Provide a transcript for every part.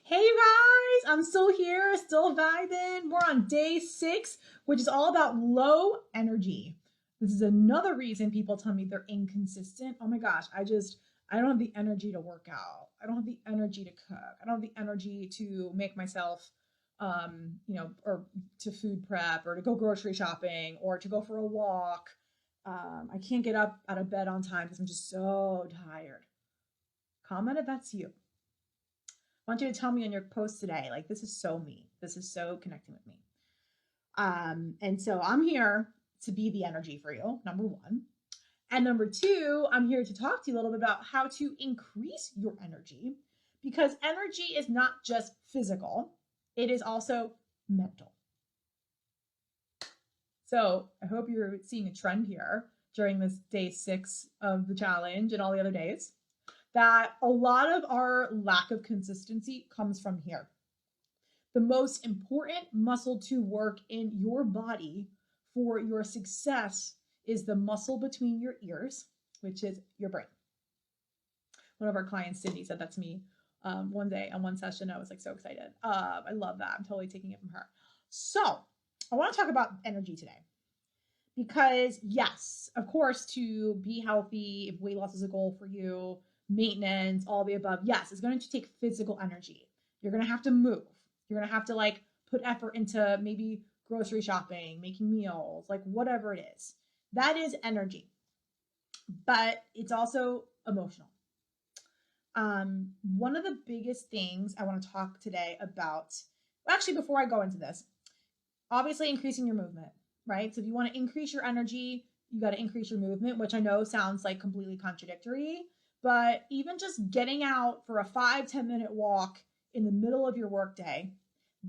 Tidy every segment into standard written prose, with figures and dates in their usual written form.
Hey you guys, I'm still here, still vibing. We're on day 6, which is all about low energy. This is another reason people tell me they're inconsistent. Oh my gosh, I don't have the energy to work out. I don't have the energy to cook. I don't have the energy to make myself or to food prep or to go grocery shopping or to go for a walk. I can't get up out of bed on time because I'm just so tired. Comment if that's you. I want you to tell me on your post today, like, this is so me. This is so connecting with me. And so I'm here to be the energy for you, number one. And number two, I'm here to talk to you a little bit about how to increase your energy because energy is not just physical, it is also mental. So I hope you're seeing a trend here during this day 6 of the challenge and all the other days that a lot of our lack of consistency comes from here. The most important muscle to work in your body for your success is the muscle between your ears, which is your brain. One of our clients, Cindy, said that to me one day on one session. I was like so excited. I love that. I'm totally taking it from her. So I want to talk about energy today. Because yes, of course, to be healthy, if weight loss is a goal for you, maintenance, all the above, yes, it's going to take physical energy. You're going to have to move. You're going to have to like put effort into maybe grocery shopping, making meals, like whatever it is. That is energy. But it's also emotional. One of the biggest things I want to talk today about, well, actually, before I go into this, obviously increasing your movement, right? So if you want to increase your energy, you got to increase your movement, which I know sounds like completely contradictory, but even just getting out for a 5-10 minute walk in the middle of your workday,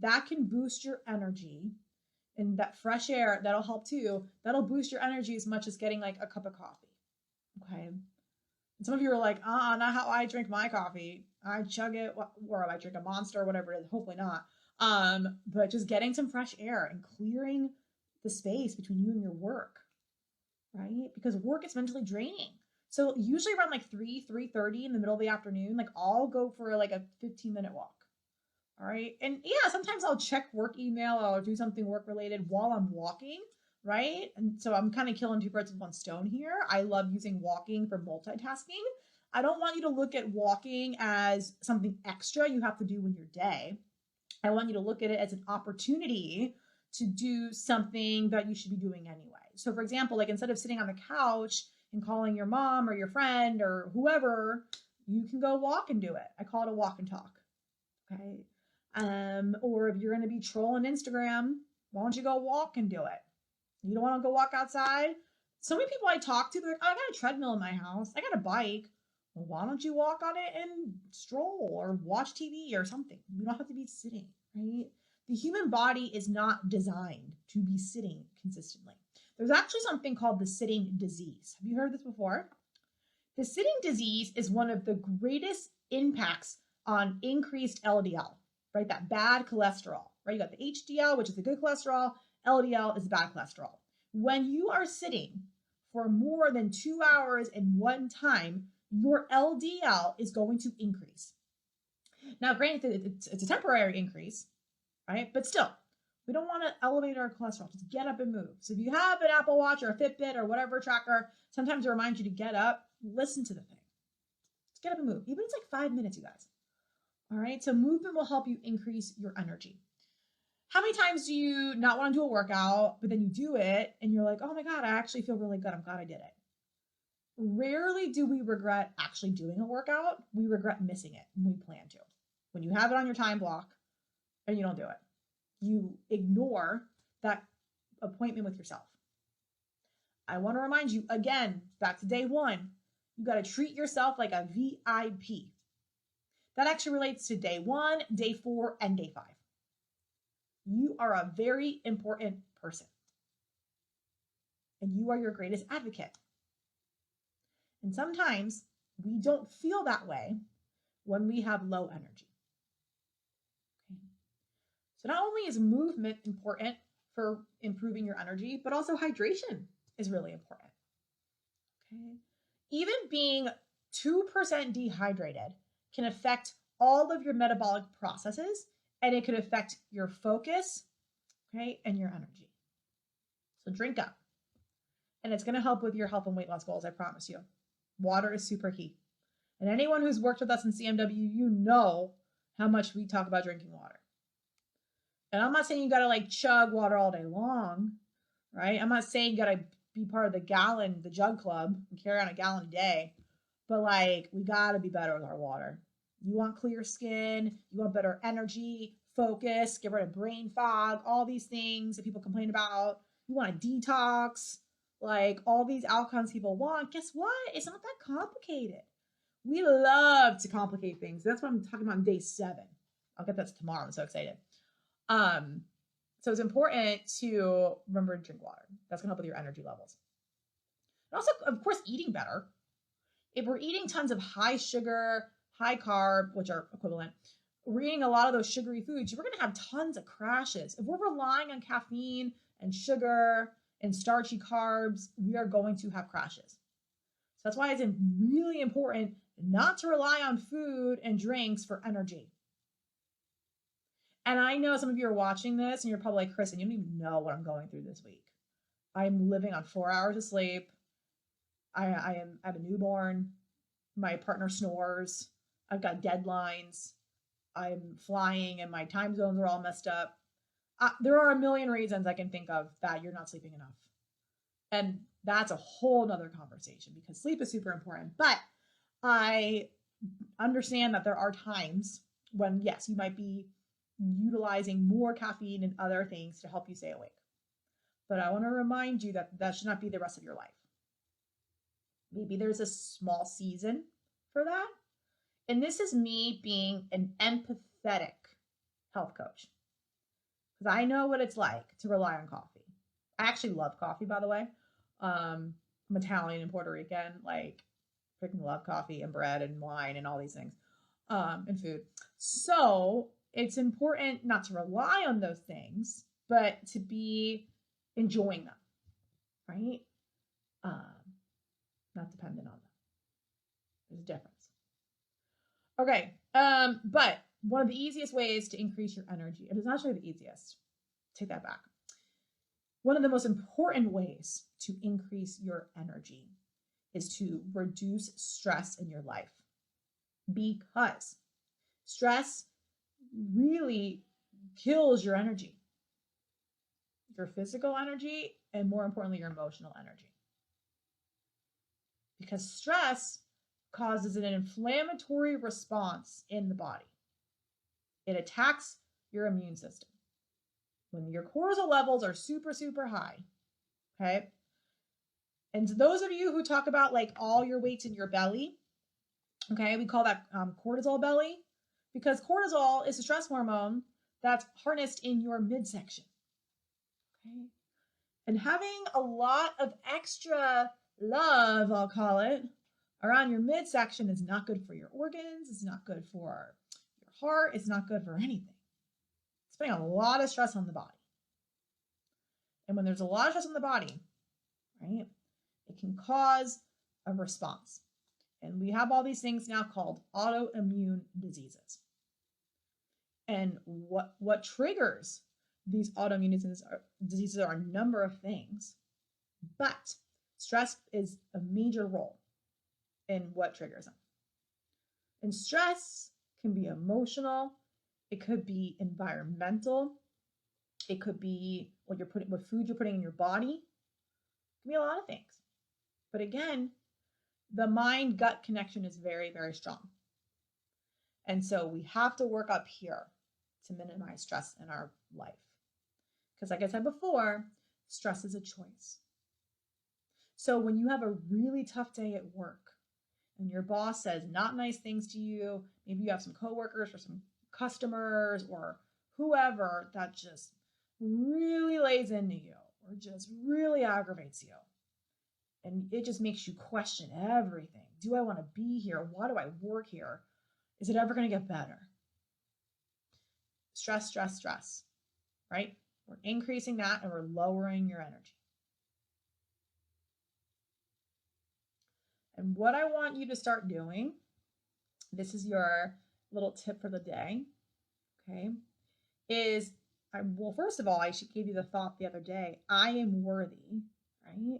that can boost your energy. And that fresh air, that'll help too. That'll boost your energy as much as getting like a cup of coffee. Okay. And some of you are like, not how I drink my coffee. I chug it, or I drink a Monster, whatever it is. Hopefully not. But just getting some fresh air and clearing the space between you and your work, right? Because work is mentally draining. So usually around like 3:30 in the middle of the afternoon, like I'll go for like a 15-minute walk. All right. And yeah, sometimes I'll check work email or I'll do something work related while I'm walking, right? And so I'm kind of killing two birds with one stone here. I love using walking for multitasking. I don't want you to look at walking as something extra you have to do in your day. I want you to look at it as an opportunity to do something that you should be doing anyway. So, for example, like instead of sitting on the couch and calling your mom or your friend or whoever, you can go walk and do it. I call it a walk and talk. Okay. Or if you're going to be trolling Instagram, why don't you go walk and do it? You don't want to go walk outside? So many people I talk to, they're like, oh, I got a treadmill in my house. I got a bike. Well, why don't you walk on it and stroll or watch TV or something? You don't have to be sitting, right? The human body is not designed to be sitting consistently. There's actually something called the sitting disease. Have you heard this before? The sitting disease is one of the greatest impacts on increased LDL, right? That bad cholesterol, right? You got the HDL, which is the good cholesterol. LDL is bad cholesterol. When you are sitting for more than 2 hours in one time, your LDL is going to increase. Now, granted, it's a temporary increase, right? But still, we don't want to elevate our cholesterol. Just get up and move. So if you have an Apple Watch or a Fitbit or whatever tracker, sometimes it reminds you to get up, listen to the thing. Just get up and move. Even if it's like 5 minutes, you guys. All right. So movement will help you increase your energy. How many times do you not want to do a workout, but then you do it and you're like, oh my God, I actually feel really good. I'm glad I did it. Rarely do we regret actually doing a workout. We regret missing it when we plan to. When you have it on your time block and you don't do it, you ignore that appointment with yourself. I want to remind you again, back to day 1, you got to treat yourself like a VIP. That actually relates to day 1, day 4, and day 5. You are a very important person. And you are your greatest advocate. And sometimes we don't feel that way when we have low energy. Okay. So not only is movement important for improving your energy, but also hydration is really important. Okay. Even being 2% dehydrated can affect all of your metabolic processes, and it could affect your focus, okay, and your energy. So drink up. And it's going to help with your health and weight loss goals, I promise you. Water is super key. And anyone who's worked with us in CMW, you know how much we talk about drinking water. And I'm not saying you got to like chug water all day long, right? I'm not saying you got to be part of the jug club and carry on a gallon a day, but like we got to be better with our water. You want clear skin, you want better energy, focus, get rid of brain fog, all these things that people complain about. You want a detox, like all these outcomes people want. Guess what? It's not that complicated. We love to complicate things. That's what I'm talking about on day 7. I'll get that tomorrow. I'm so excited. So it's important to remember to drink water. That's gonna help with your energy levels. And also, of course, eating better. If we're eating tons of high sugar, high carb, which are equivalent, we're eating a lot of those sugary foods, we're gonna have tons of crashes. If we're relying on caffeine and sugar and starchy carbs, we are going to have crashes. So that's why it's really important not to rely on food and drinks for energy. And I know some of you are watching this and you're probably like, Kristen, you don't even know what I'm going through this week. I'm living on 4 hours of sleep. I have a newborn. My partner snores. I've got deadlines. I'm flying and my time zones are all messed up. There are a million reasons I can think of that you're not sleeping enough. And that's a whole nother conversation because sleep is super important. But I understand that there are times when, yes, you might be utilizing more caffeine and other things to help you stay awake. But I want to remind you that that should not be the rest of your life. Maybe there's a small season for that. And this is me being an empathetic health coach. Because I know what it's like to rely on coffee. I actually love coffee, by the way. I'm Italian and Puerto Rican. Like, freaking love coffee and bread and wine and all these things. And food. So it's important not to rely on those things, but to be enjoying them, right? Not dependent on them. There's a difference. Okay, but one of the easiest ways to increase your energy, it is actually the easiest, take that back. One of the most important ways to increase your energy is to reduce stress in your life, because stress really kills your energy, your physical energy, and more importantly, your emotional energy. Because stress causes an inflammatory response in the body. It attacks your immune system. When your cortisol levels are super, super high, okay? And to those of you who talk about like all your weight's in your belly, okay, we call that cortisol belly, because cortisol is a stress hormone that's harnessed in your midsection, okay? And having a lot of extra love, I'll call it, around your midsection is not good for your organs. It's not good for your heart. It's not good for anything. It's putting a lot of stress on the body. And when there's a lot of stress on the body, right, it can cause a response. And we have all these things now called autoimmune diseases. And what triggers these autoimmune diseases are a number of things, but stress is a major role in what triggers them. And stress can be emotional, it could be environmental, it could be what food you're putting in your body. It can be a lot of things. But again, the mind-gut connection is very, very strong. And so we have to work up here to minimize stress in our life. Because like I said before, stress is a choice. So when you have a really tough day at work and your boss says not nice things to you, maybe you have some coworkers or some customers or whoever that just really lays into you or just really aggravates you. And it just makes you question everything. Do I want to be here? Why do I work here? Is it ever going to get better? Stress, stress, stress, right? We're increasing that and we're lowering your energy. And what I want you to start doing, this is your little tip for the day, okay, is well, first of all, I gave you the thought the other day. I am worthy, right?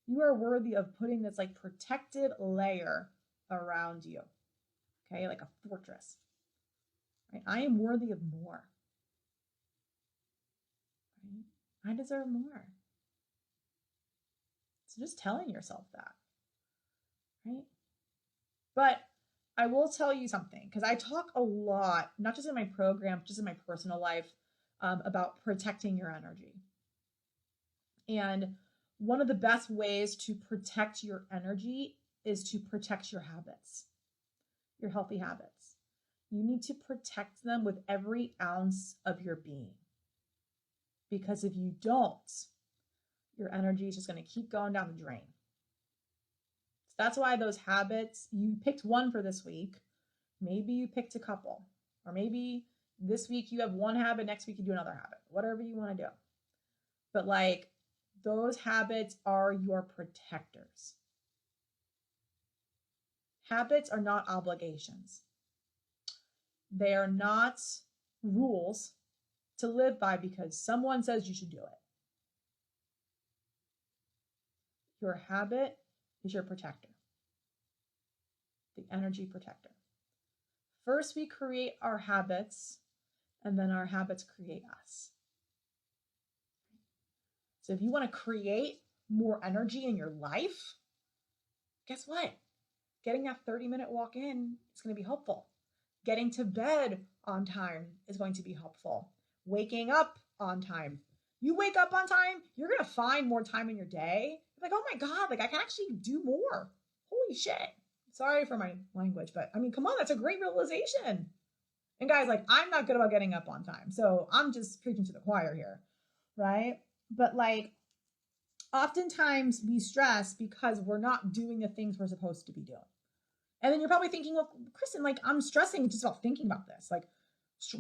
You are worthy of putting this like protective layer around you, okay, like a fortress, right? I am worthy of more, right? I deserve more. So just telling yourself that, right? But I will tell you something, because I talk a lot, not just in my program, just in my personal life, about protecting your energy. And one of the best ways to protect your energy is to protect your habits, your healthy habits. You need to protect them with every ounce of your being. Because if you don't, your energy is just going to keep going down the drain. So that's why those habits, you picked one for this week. Maybe you picked a couple, or maybe this week you have one habit, next week you do another habit, whatever you want to do. But like, those habits are your protectors. Habits are not obligations. They are not rules to live by because someone says you should do it. Your habit is your protector, the energy protector. First, we create our habits, and then our habits create us. So if you want to create more energy in your life, guess what? Getting that 30-minute walk in is going to be helpful. Getting to bed on time is going to be helpful. Waking up on time. You wake up on time, you're going to find more time in your day. You're like, oh my God, like I can actually do more. Holy shit. Sorry for my language, but I mean, come on, that's a great realization. And guys, like, I'm not good about getting up on time. So I'm just preaching to the choir here, right? But like, oftentimes we stress because we're not doing the things we're supposed to be doing. And then you're probably thinking, well, Kristen, like I'm stressing just about thinking about this. Like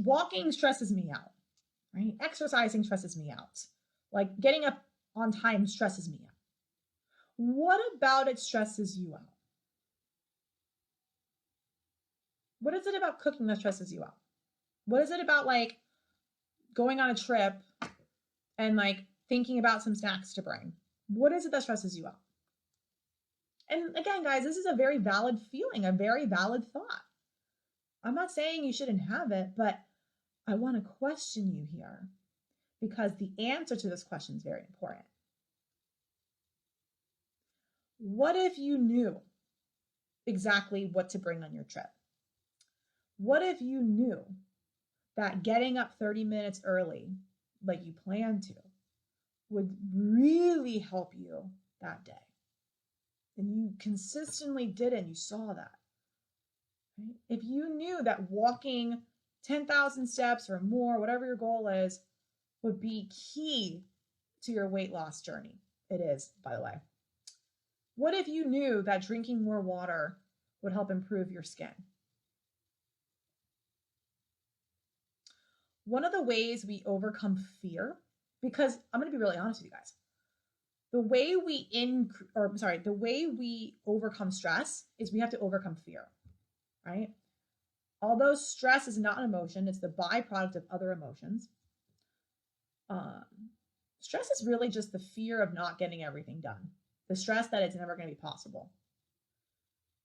walking stresses me out, right? Exercising stresses me out. Like getting up on time stresses me out. What about it stresses you out? What is it about cooking that stresses you out? What is it about like going on a trip and like thinking about some snacks to bring? What is it that stresses you out? And again, guys, this is a very valid feeling, a very valid thought. I'm not saying you shouldn't have it, but I want to question you here because the answer to this question is very important. What if you knew exactly what to bring on your trip? What if you knew that getting up 30 minutes early, like you planned to, would really help you that day? And you consistently did it and you saw that. Right? If you knew that walking 10,000 steps or more, whatever your goal is, would be key to your weight loss journey. It is, by the way. What if you knew that drinking more water would help improve your skin? One of the ways we overcome fear, because I'm going to be really honest with you guys, the way we overcome stress is we have to overcome fear, right? Although stress is not an emotion, it's the byproduct of other emotions. Stress is really just the fear of not getting everything done, the stress that it's never going to be possible.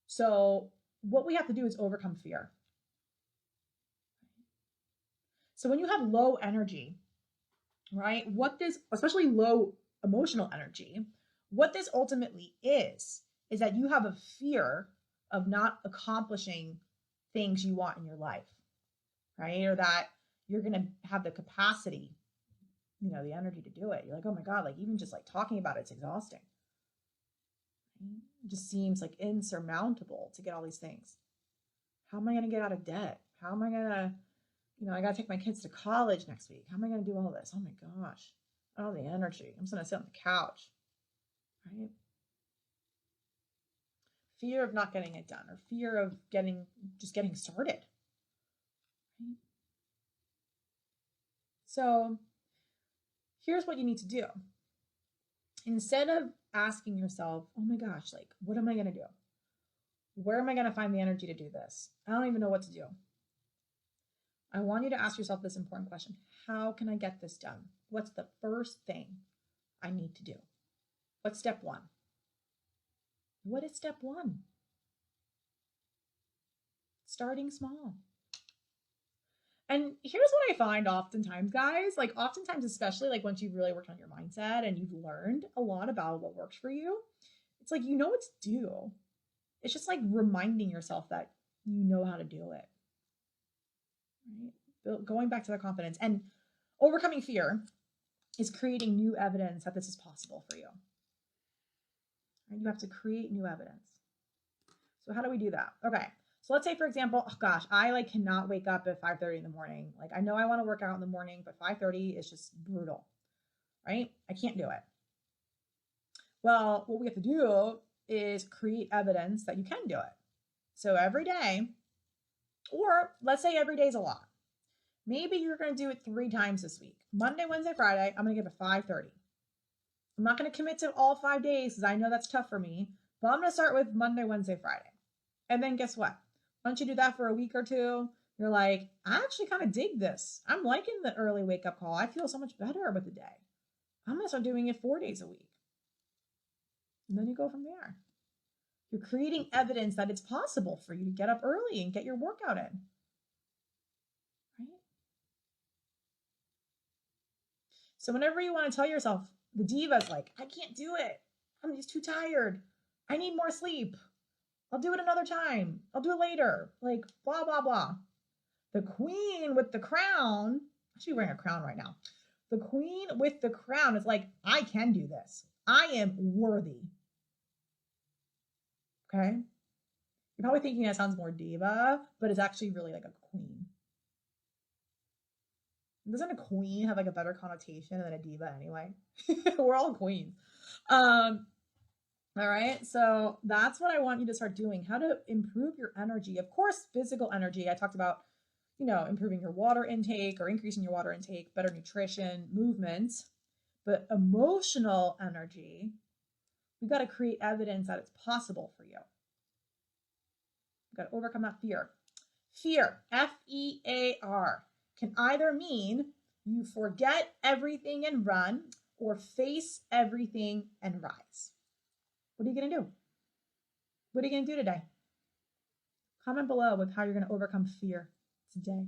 So what we have to do is overcome fear. So when you have low energy, right, especially low emotional energy, what this ultimately is that you have a fear of not accomplishing things you want in your life, right? Or that you're going to have the capacity, the energy to do it. You're like, oh my God, like even just like talking about it's exhausting. It just seems like insurmountable to get all these things. How am I going to get out of debt? How am I going to, I got to take my kids to college next week. How am I going to do all this? Oh my gosh, I don't have the energy. I'm just going to sit on the couch, right? Fear of not getting it done, or fear of getting started. Right? So here's what you need to do. Instead of asking yourself, oh my gosh, like, what am I going to do? Where am I going to find the energy to do this? I don't even know what to do. I want you to ask yourself this important question. How can I get this done? What's the first thing I need to do? What's step one? What is step one? Starting small. And here's what I find oftentimes, guys, like oftentimes, especially like once you've really worked on your mindset and you've learned a lot about what works for you, it's like, you know what to do. It's just like reminding yourself that you know how to do it. Right? Going back to the confidence and overcoming fear is creating new evidence that this is possible for you. Right? You have to create new evidence. So how do we do that? Okay. So let's say, for example, oh gosh, I like cannot wake up at 5:30 in the morning. Like I know I want to work out in the morning, but 5:30 is just brutal, right? I can't do it. Well, what we have to do is create evidence that you can do it. So every day, or let's say every day is a lot. Maybe you're going to do it 3 times this week. Monday, Wednesday, Friday, I'm going to give it 5:30. I'm not going to commit to all 5 days because I know that's tough for me, but I'm going to start with Monday, Wednesday, Friday. And then guess what? Once you do that for a week or two, you're like, I actually kind of dig this. I'm liking the early wake up call. I feel so much better with the day. I'm going to start doing it 4 days a week. And then you go from there. You're creating evidence that it's possible for you to get up early and get your workout in. Right? So whenever you want to tell yourself, the diva's like, I can't do it. I'm just too tired. I need more sleep. I'll do it another time. I'll do it later. Like, blah, blah, blah. The queen with the crown, I should be wearing a crown right now. The queen with the crown is like, I can do this. I am worthy. Okay? You're probably thinking that sounds more diva, but it's actually really like a queen. Doesn't a queen have like a better connotation than a diva anyway? We're all queens. All right, so that's what I want you to start doing. How to improve your energy. Of course, physical energy. I talked about, improving your water intake or increasing your water intake, better nutrition, movement. But emotional energy, we've got to create evidence that it's possible for you. We've got to overcome that fear. Fear, F-E-A-R, can either mean you forget everything and run or face everything and rise. What are you going to do? What are you going to do today? Comment below with how you're going to overcome fear today.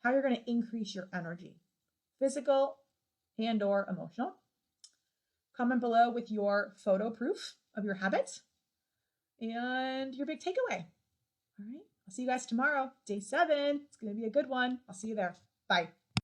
How you're going to increase your energy, physical and or emotional. Comment below with your photo proof of your habit and your big takeaway. All right. I'll see you guys tomorrow, day 7. It's going to be a good one. I'll see you there. Bye.